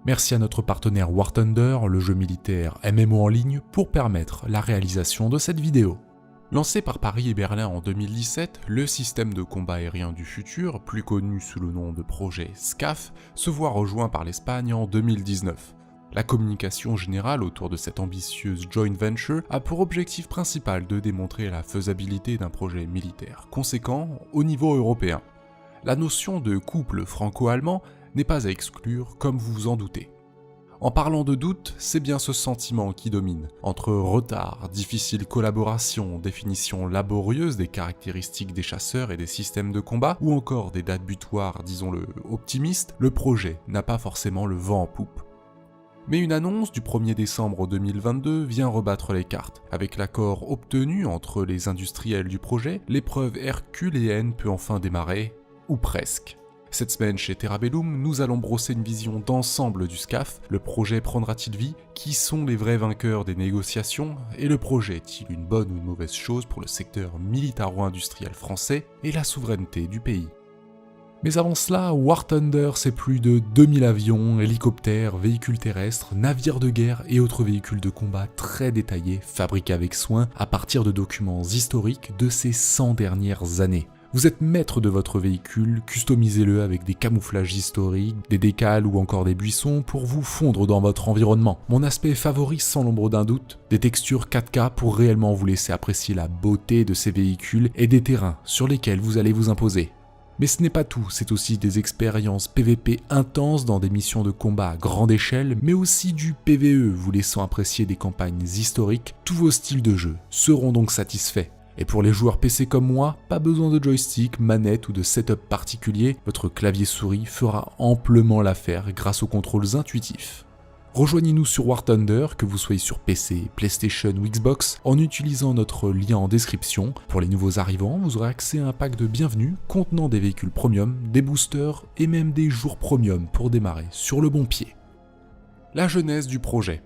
Merci à notre partenaire War Thunder, le jeu militaire MMO en ligne, pour permettre la réalisation de cette vidéo. Lancé par Paris et Berlin en 2017, le système de combat aérien du futur, plus connu sous le nom de projet SCAF, se voit rejoint par l'Espagne en 2019. La communication générale autour de cette ambitieuse joint venture a pour objectif principal de démontrer la faisabilité d'un projet militaire conséquent au niveau européen. La notion de couple franco-allemand n'est pas à exclure, comme vous vous en doutez. En parlant de doute, c'est bien ce sentiment qui domine. Entre retard, difficile collaboration, définition laborieuse des caractéristiques des chasseurs et des systèmes de combat, ou encore des dates butoirs, disons-le, optimistes, le projet n'a pas forcément le vent en poupe. Mais une annonce du 1er décembre 2022 vient rebattre les cartes. Avec l'accord obtenu entre les industriels du projet, l'épreuve herculéenne peut enfin démarrer, ou presque. Cette semaine chez Terrabellum, nous allons brosser une vision d'ensemble du SCAF, le projet prendra-t-il vie, qui sont les vrais vainqueurs des négociations, et le projet est-il une bonne ou une mauvaise chose pour le secteur militaro-industriel français et la souveraineté du pays. Mais avant cela, War Thunder, c'est plus de 2000 avions, hélicoptères, véhicules terrestres, navires de guerre et autres véhicules de combat très détaillés, fabriqués avec soin à partir de documents historiques de ces 100 dernières années. Vous êtes maître de votre véhicule, customisez-le avec des camouflages historiques, des décals ou encore des buissons pour vous fondre dans votre environnement. Mon aspect favori sans l'ombre d'un doute, des textures 4K pour réellement vous laisser apprécier la beauté de ces véhicules et des terrains sur lesquels vous allez vous imposer. Mais ce n'est pas tout, c'est aussi des expériences PVP intenses dans des missions de combat à grande échelle, mais aussi du PVE vous laissant apprécier des campagnes historiques. Tous vos styles de jeu seront donc satisfaits. Et pour les joueurs PC comme moi, pas besoin de joystick, manette ou de setup particulier, votre clavier souris fera amplement l'affaire grâce aux contrôles intuitifs. Rejoignez-nous sur War Thunder, que vous soyez sur PC, PlayStation ou Xbox, en utilisant notre lien en description. Pour les nouveaux arrivants, vous aurez accès à un pack de bienvenue contenant des véhicules premium, des boosters et même des jours premium pour démarrer sur le bon pied. La genèse du projet.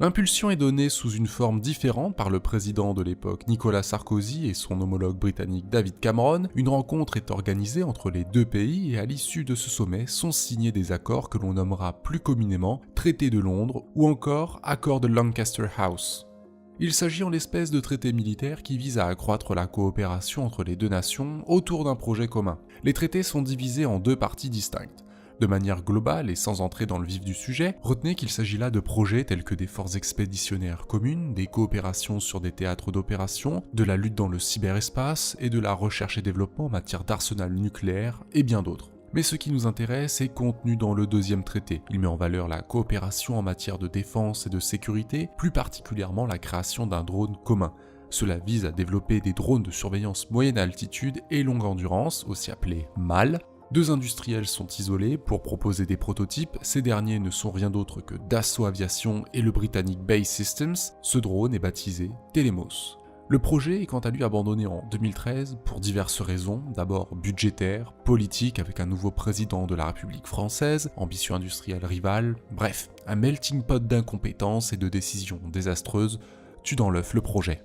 L'impulsion est donnée sous une forme différente par le président de l'époque Nicolas Sarkozy et son homologue britannique David Cameron. Une rencontre est organisée entre les deux pays et à l'issue de ce sommet sont signés des accords que l'on nommera plus communément Traité de Londres ou encore Accord de Lancaster House. Il s'agit en l'espèce de traité militaire qui vise à accroître la coopération entre les deux nations autour d'un projet commun. Les traités sont divisés en deux parties distinctes. De manière globale et sans entrer dans le vif du sujet, retenez qu'il s'agit là de projets tels que des forces expéditionnaires communes, des coopérations sur des théâtres d'opération, de la lutte dans le cyberespace et de la recherche et développement en matière d'arsenal nucléaire et bien d'autres. Mais ce qui nous intéresse est contenu dans le deuxième traité. Il met en valeur la coopération en matière de défense et de sécurité, plus particulièrement la création d'un drone commun. Cela vise à développer des drones de surveillance moyenne altitude et longue endurance, aussi appelés MAL. Deux industriels sont isolés pour proposer des prototypes, ces derniers ne sont rien d'autre que Dassault Aviation et le britannique Base Systems. Ce drone est baptisé Telemos. Le projet est quant à lui abandonné en 2013 pour diverses raisons, d'abord budgétaires, politiques avec un nouveau président de la République française, ambition industrielle rivale, bref, un melting pot d'incompétences et de décisions désastreuses tue dans l'œuf le projet.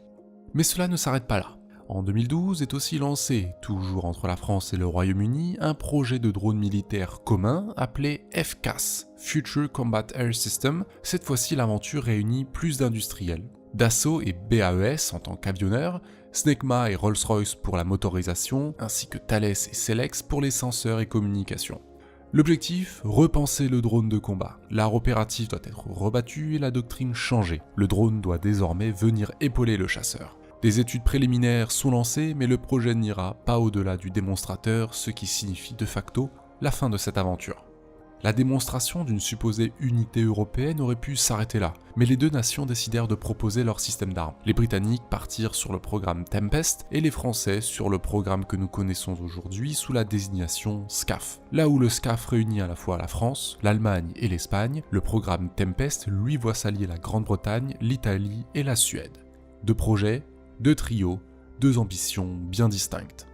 Mais cela ne s'arrête pas là. En 2012 est aussi lancé, toujours entre la France et le Royaume-Uni, un projet de drone militaire commun appelé FCAS, Future Combat Air System. Cette fois-ci, l'aventure réunit plus d'industriels. Dassault et BAES en tant qu'avionneurs, Snecma et Rolls-Royce pour la motorisation, ainsi que Thales et Selex pour les senseurs et communications. L'objectif, repenser le drone de combat. L'art opératif doit être rebattu et la doctrine changée. Le drone doit désormais venir épauler le chasseur. Des études préliminaires sont lancées, mais le projet n'ira pas au-delà du démonstrateur, ce qui signifie de facto la fin de cette aventure. La démonstration d'une supposée unité européenne aurait pu s'arrêter là, mais les deux nations décidèrent de proposer leur système d'armes. Les Britanniques partirent sur le programme Tempest et les Français sur le programme que nous connaissons aujourd'hui sous la désignation SCAF. Là où le SCAF réunit à la fois la France, l'Allemagne et l'Espagne, le programme Tempest lui voit s'allier la Grande-Bretagne, l'Italie et la Suède. Deux projets, deux trios, deux ambitions bien distinctes.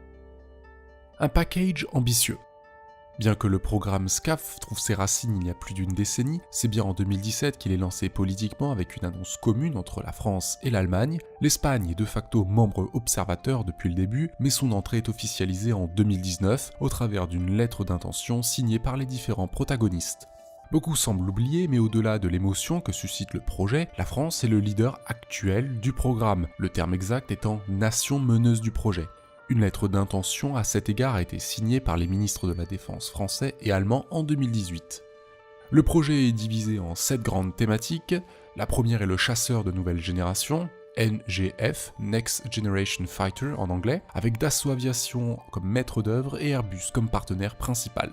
Un package ambitieux. Bien que le programme SCAF trouve ses racines il y a plus d'une décennie, c'est bien en 2017 qu'il est lancé politiquement avec une annonce commune entre la France et l'Allemagne. L'Espagne est de facto membre observateur depuis le début, mais son entrée est officialisée en 2019 au travers d'une lettre d'intention signée par les différents protagonistes. Beaucoup semblent l'oublier, mais au-delà de l'émotion que suscite le projet, la France est le leader actuel du programme, le terme exact étant nation meneuse du projet. Une lettre d'intention à cet égard a été signée par les ministres de la Défense français et allemands en 2018. Le projet est divisé en 7 grandes thématiques. La première est le chasseur de nouvelle génération, NGF, Next Generation Fighter en anglais, avec Dassault Aviation comme maître d'œuvre et Airbus comme partenaire principal.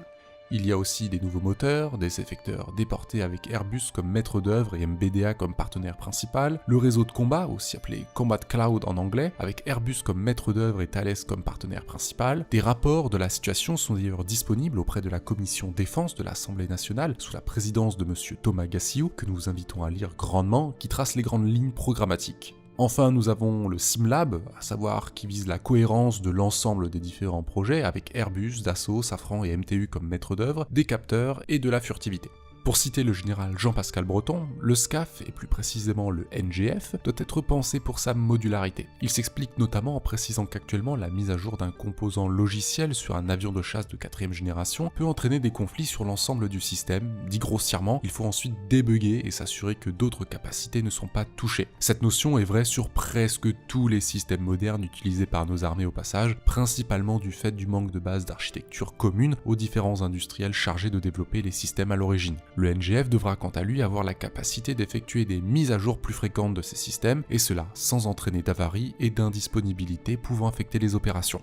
Il y a aussi des nouveaux moteurs, des effecteurs déportés avec Airbus comme maître d'œuvre et MBDA comme partenaire principal, le réseau de combat, aussi appelé Combat Cloud en anglais, avec Airbus comme maître d'œuvre et Thales comme partenaire principal. Des rapports de la situation sont d'ailleurs disponibles auprès de la commission défense de l'Assemblée nationale, sous la présidence de M. Thomas Gassiou, que nous vous invitons à lire grandement, qui trace les grandes lignes programmatiques. Enfin, nous avons le SimLab, à savoir qui vise la cohérence de l'ensemble des différents projets avec Airbus, Dassault, Safran et MTU comme maître d'œuvre, des capteurs et de la furtivité. Pour citer le général Jean-Pascal Breton, le SCAF, et plus précisément le NGF, doit être pensé pour sa modularité. Il s'explique notamment en précisant qu'actuellement la mise à jour d'un composant logiciel sur un avion de chasse de 4ème génération peut entraîner des conflits sur l'ensemble du système. Dit grossièrement, il faut ensuite débugger et s'assurer que d'autres capacités ne sont pas touchées. Cette notion est vraie sur presque tous les systèmes modernes utilisés par nos armées au passage, principalement du fait du manque de base d'architecture commune aux différents industriels chargés de développer les systèmes à l'origine. Le NGF devra quant à lui avoir la capacité d'effectuer des mises à jour plus fréquentes de ces systèmes, et cela sans entraîner d'avaries et d'indisponibilité pouvant affecter les opérations.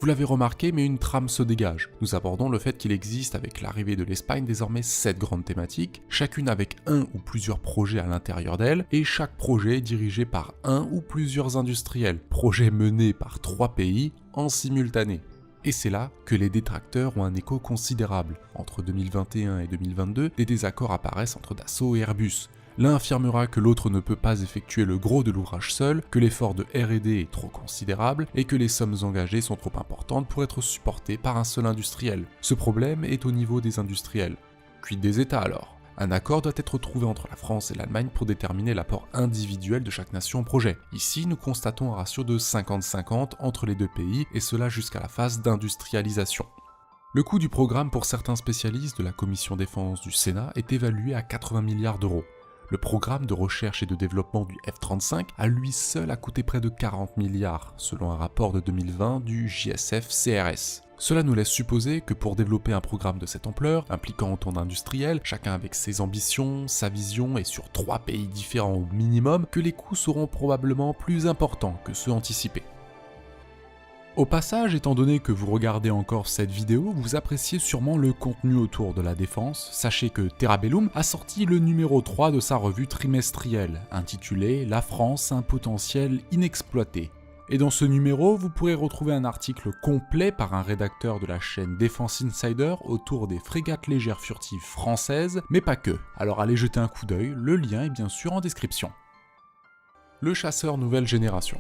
Vous l'avez remarqué, mais une trame se dégage. Nous abordons le fait qu'il existe avec l'arrivée de l'Espagne désormais 7 grandes thématiques, chacune avec un ou plusieurs projets à l'intérieur d'elle, et chaque projet est dirigé par un ou plusieurs industriels, projets menés par 3 pays en simultané. Et c'est là que les détracteurs ont un écho considérable. Entre 2021 et 2022, des désaccords apparaissent entre Dassault et Airbus. L'un affirmera que l'autre ne peut pas effectuer le gros de l'ouvrage seul, que l'effort de R&D est trop considérable et que les sommes engagées sont trop importantes pour être supportées par un seul industriel. Ce problème est au niveau des industriels. Quid des États alors ? Un accord doit être trouvé entre la France et l'Allemagne pour déterminer l'apport individuel de chaque nation au projet. Ici, nous constatons un ratio de 50-50 entre les deux pays, et cela jusqu'à la phase d'industrialisation. Le coût du programme pour certains spécialistes de la Commission Défense du Sénat est évalué à 80 milliards d'euros. Le programme de recherche et de développement du F-35 à lui seul a coûté près de 40 milliards, selon un rapport de 2020 du JSF-CRS. Cela nous laisse supposer que pour développer un programme de cette ampleur, impliquant autant d'industriels, chacun avec ses ambitions, sa vision et sur 3 pays différents au minimum, que les coûts seront probablement plus importants que ceux anticipés. Au passage, étant donné que vous regardez encore cette vidéo, vous appréciez sûrement le contenu autour de la défense. Sachez que Terrabellum a sorti le numéro 3 de sa revue trimestrielle, intitulée « La France, un potentiel inexploité ». Et dans ce numéro, vous pourrez retrouver un article complet par un rédacteur de la chaîne Defense Insider autour des frégates légères furtives françaises, mais pas que. Alors allez jeter un coup d'œil, le lien est bien sûr en description. Le chasseur nouvelle génération.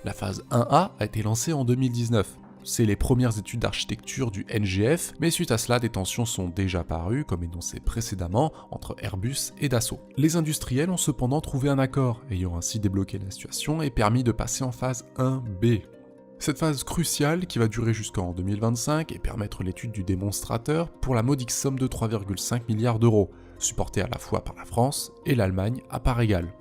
La phase 1A a été lancée en 2019. C'est les premières études d'architecture du NGF, mais suite à cela, des tensions sont déjà apparues, comme énoncé précédemment, entre Airbus et Dassault. Les industriels ont cependant trouvé un accord, ayant ainsi débloqué la situation et permis de passer en phase 1B. Cette phase cruciale, qui va durer jusqu'en 2025 et permettre l'étude du démonstrateur pour la modique somme de 3,5 milliards d'euros, supportée à la fois par la France et l'Allemagne à part égale.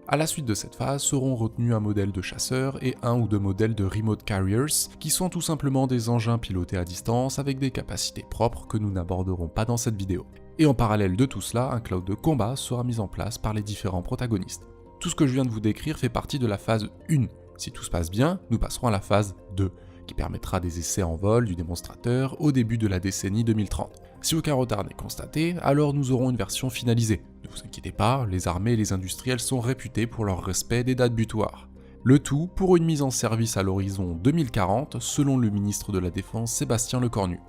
À la suite de cette phase seront retenus un modèle de chasseur et un ou deux modèles de remote carriers, qui sont tout simplement des engins pilotés à distance avec des capacités propres que nous n'aborderons pas dans cette vidéo. Et en parallèle de tout cela, un cloud de combat sera mis en place par les différents protagonistes. Tout ce que je viens de vous décrire fait partie de la phase 1. Si tout se passe bien, nous passerons à la phase 2, qui permettra des essais en vol du démonstrateur au début de la décennie 2030. Si aucun retard n'est constaté, alors nous aurons une version finalisée. Ne vous inquiétez pas, les armées et les industriels sont réputés pour leur respect des dates butoirs. Le tout pour une mise en service à l'horizon 2040, selon le ministre de la Défense Sébastien Lecornu.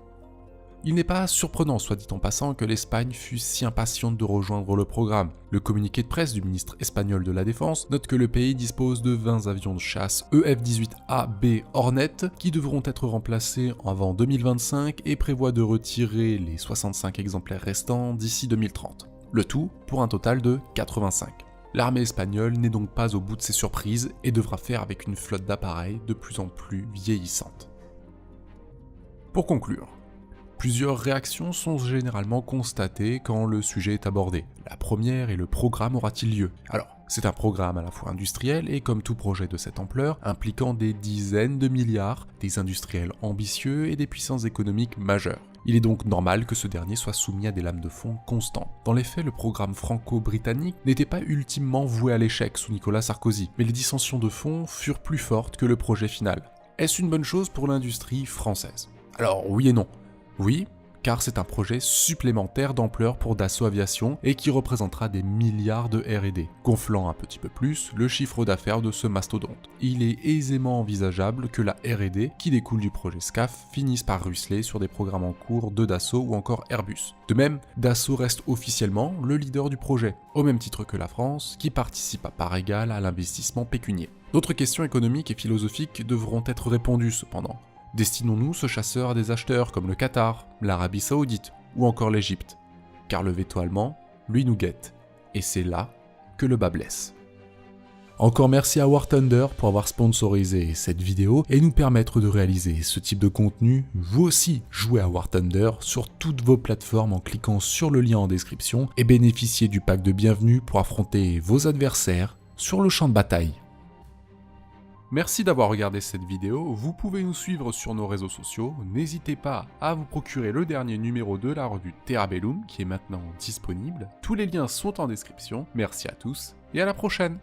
Il n'est pas surprenant, soit dit en passant, que l'Espagne fût si impatiente de rejoindre le programme. Le communiqué de presse du ministre espagnol de la Défense note que le pays dispose de 20 avions de chasse EF-18AB Hornet qui devront être remplacés avant 2025 et prévoit de retirer les 65 exemplaires restants d'ici 2030. Le tout pour un total de 85. L'armée espagnole n'est donc pas au bout de ses surprises et devra faire avec une flotte d'appareils de plus en plus vieillissante. Pour conclure, Plusieurs réactions sont généralement constatées quand le sujet est abordé. La première est: le programme aura-t-il lieu? Alors, c'est un programme à la fois industriel et, comme tout projet de cette ampleur, impliquant des dizaines de milliards, des industriels ambitieux et des puissances économiques majeures. Il est donc normal que ce dernier soit soumis à des lames de fond constantes. Dans les faits, le programme franco-britannique n'était pas ultimement voué à l'échec sous Nicolas Sarkozy, mais les dissensions de fond furent plus fortes que le projet final. Est-ce une bonne chose pour l'industrie française? Alors oui et non. Oui, car c'est un projet supplémentaire d'ampleur pour Dassault Aviation et qui représentera des milliards de R&D, gonflant un petit peu plus le chiffre d'affaires de ce mastodonte. Il est aisément envisageable que la R&D, qui découle du projet SCAF, finisse par ruisseler sur des programmes en cours de Dassault ou encore Airbus. De même, Dassault reste officiellement le leader du projet, au même titre que la France, qui participe à part égale à l'investissement pécunier. D'autres questions économiques et philosophiques devront être répondues cependant. Destinons-nous ce chasseur à des acheteurs comme le Qatar, l'Arabie Saoudite ou encore l'Égypte? Car le veto allemand, lui, nous guette. Et c'est là que le bas blesse. Encore merci à War Thunder pour avoir sponsorisé cette vidéo et nous permettre de réaliser ce type de contenu. Vous aussi, jouez à War Thunder sur toutes vos plateformes en cliquant sur le lien en description et bénéficiez du pack de bienvenue pour affronter vos adversaires sur le champ de bataille. Merci d'avoir regardé cette vidéo, vous pouvez nous suivre sur nos réseaux sociaux, n'hésitez pas à vous procurer le dernier numéro de la revue Terra Bellum qui est maintenant disponible, tous les liens sont en description, merci à tous et à la prochaine.